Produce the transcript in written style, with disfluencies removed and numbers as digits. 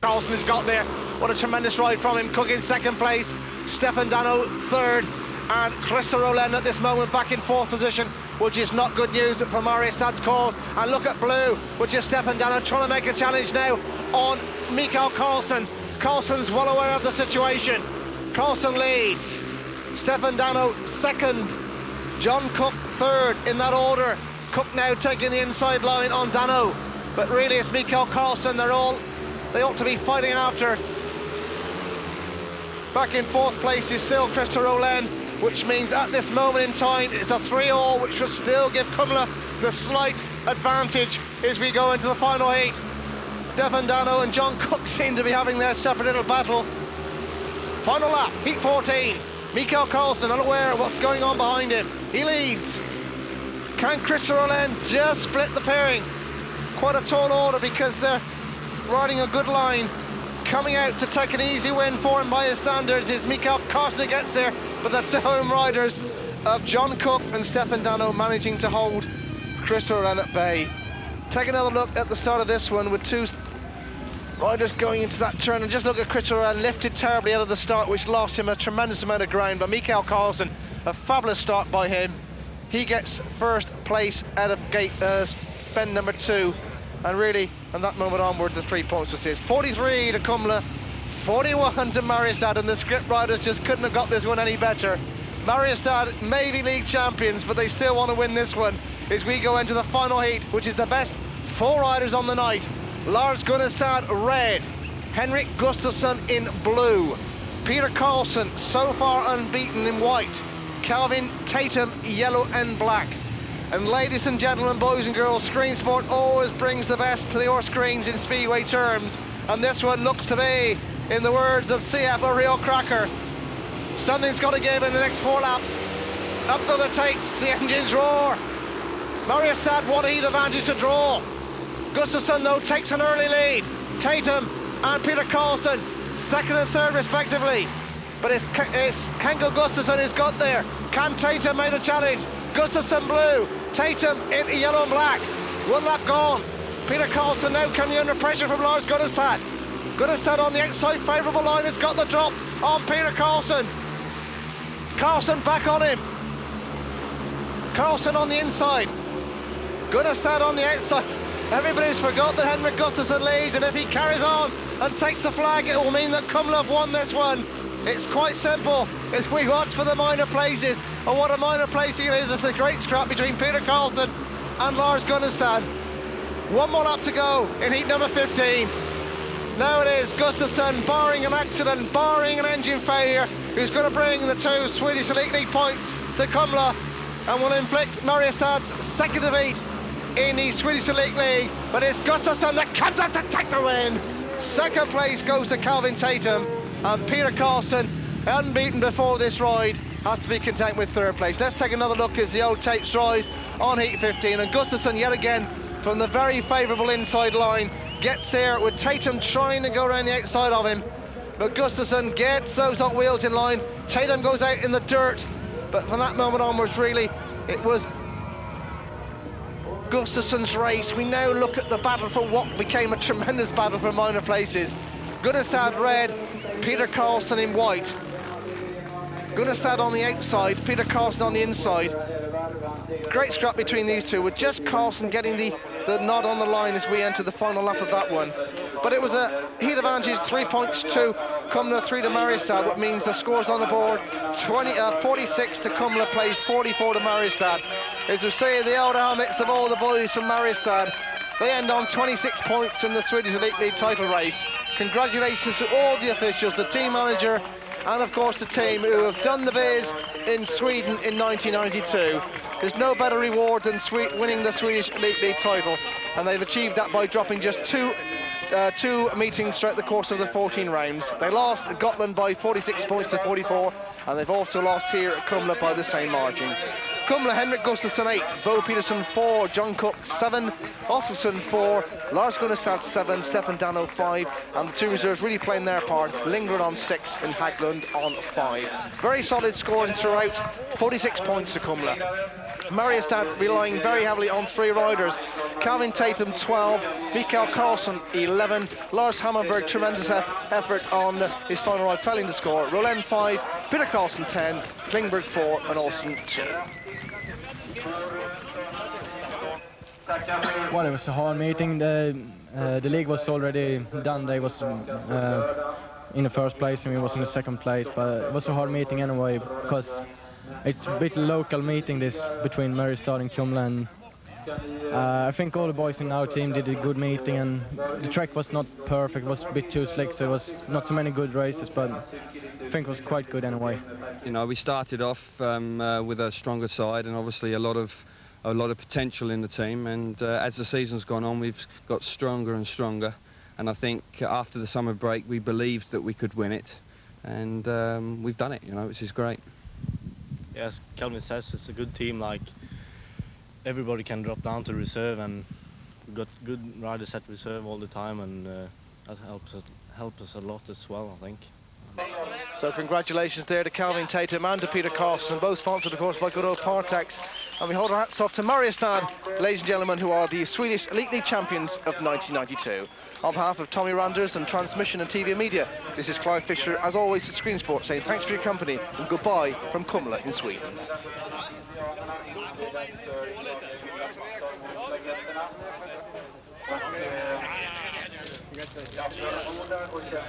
Carlson has got there. What a tremendous ride from him. Cook in second place, Stefan Dano third, and Christopher Rowland at this moment back in fourth position, which is not good news for Mariestad's cause. And look at blue, which is Stefan Dano trying to make a challenge now on Mikael Carlson. Carlson's well aware of the situation. Carlson leads, Stefan Dano second, John Cook third in that order. Cook now taking the inside line on Dano, but really it's Mikael Carlson they ought to be fighting after. Back in fourth place is still Christopher Rowland, which means at this moment in time it's a 3-all, which will still give Kumla the slight advantage as we go into the final heat. Stefan Dano and John Cook seem to be having their separate little battle. Final lap, heat 14. Mikael Carlson unaware of what's going on behind him. He leads. Can Christopher Rowland just split the pairing? Quite a tall order because they're riding a good line. Coming out to take an easy win for him by his standards is Mikael Carlson who gets there, but the two home riders of John Cook and Stefan Dano managing to hold Christopher Rowland at bay. Take another look at the start of this one with two riders going into that turn, and just look at Christopher Rowland lifted terribly out of the start, which lost him a tremendous amount of ground. But Mikael Carlson, a fabulous start by him. He gets first place out of gate bend number 2, and really from that moment onward the 3 points was his. 43 to Kumla, 41 to Mariestad, and the script riders just couldn't have got this one any better. Mariestad may be league champions, but they still want to win this one as we go into the final heat, which is the best 4 riders on the night. Lars Gunnestad red, Henrik Gustafsson in blue, Peter Carlson so far unbeaten in white, Calvin Tatum yellow and black. And ladies and gentlemen, boys and girls, Screen Sport always brings the best to your screens in speedway terms, and this one looks to be, in the words of CF a real cracker. Something's got to give in the next 4 laps. Up go the tapes, the engines roar. Mariestad want a heat advantage to draw. Gustafsson though takes an early lead. Tatum and Peter Carlson second and third respectively, but it's Henkel Gustafsson who's got there. Can Tatum make a challenge? Gustafsson blue, Tatum in yellow and black. 1 lap gone. Peter Carlson now coming under pressure from Lars Gunnestad. Gunnestad on the outside favourable line has got the drop on Peter Carlson. Carlson back on him. Carlson on the inside. Gunnestad on the outside. Everybody's forgot that Henrik Gustafsson leads, and if he carries on and takes the flag, it will mean that Kumla have won this one. It's quite simple as we watch for the minor places, and what a minor placing it is. It's a great scrap between Peter Carlson and Lars Gunnestad. 1 more lap to go in heat number 15. Now it is Gustafsson, barring an accident, barring an engine failure, who's going to bring the 2 Swedish Elite League points to Kumla and will inflict Mariestad's second defeat in the Swedish Elite League. But it's Gustafsson that comes out to take the win. Second place goes to Calvin Tatum, and Peter Carlson, unbeaten before this ride, has to be content with third place. Let's take another look as the old tapes rise on heat 15, and Gustafsson yet again from the very favourable inside line gets there with Tatum trying to go around the outside of him, but Gustafsson gets those hot wheels in line. Tatum goes out in the dirt, but from that moment onwards really it was Gustafsson's race. We now look at the battle for what became a tremendous battle for minor places. Gunnestad red, Peter Carlson in white. Gunnestad on the outside, Peter Carlson on the inside. Great scrap between these two, with just Carlson getting the nod on the line as we enter the final lap of that one. But it was a heat advantage, 3 points to Kumla, 3 to Mariestad, which means the scores on the board, 46 to Kumla plays 44 to Mariestad. As we say, the old helmets of all the boys from Mariestad, they end on 26 points in the Swedish Elite League title race. Congratulations to all the officials, the team manager, and of course the team who have done the biz in Sweden in 1992. There's no better reward than winning the Swedish Elite League title, and they've achieved that by dropping just two meetings throughout the course of the 14 rounds. They lost at Gotland by 46 points to 44, and they've also lost here at Kumla by the same margin. Kumla, Henrik Gustafsson 8, Bo Peterson 4, John Cook 7, Osselsson 4, Lars Gunnestad 7, Stefan Dano 5, and the 2 reserves really playing their part, Lindgren on 6 and Haglund on 5. Very solid scoring throughout, 46 points to Kumla. Mariestad relying very heavily on 3 riders. Calvin Tatum 12, Mikael Karlsson 11, Lars Hammerberg tremendous effort on his final ride, failing to score, Roland 5, Peter Karlsson 10, Klingberg 4 and Olsen 2. Well, it was a hard meeting. The league was already done. They was in the first place and we was in the second place, but it was a hard meeting anyway because it's a bit local meeting this between Mariestad and Kumla, and I think all the boys in our team did a good meeting, and the track was not perfect, it was a bit too slick, so it was not so many good races, but I think it was quite good anyway. You know, we started off with a stronger side and obviously a lot of potential in the team, and as the season's gone on we've got stronger and stronger, and I think after the summer break we believed that we could win it, and we've done it, you know, which is great. Yes, Kelvin says it's a good team, like everybody can drop down to reserve, and we've got good riders at reserve all the time, and that helps us a lot as well, I think. So congratulations there to Calvin Tatum and to Peter Karlsson, both sponsored of course by good old Partex, and we hold our hats off to Mariestad, ladies and gentlemen, who are the Swedish Elite League champions of 1992. On behalf of Tommy Randers and Transmission and TV and Media, this is Clive Fisher, as always at Screen Sport, saying thanks for your company and goodbye from Kumla in Sweden. Congratulations.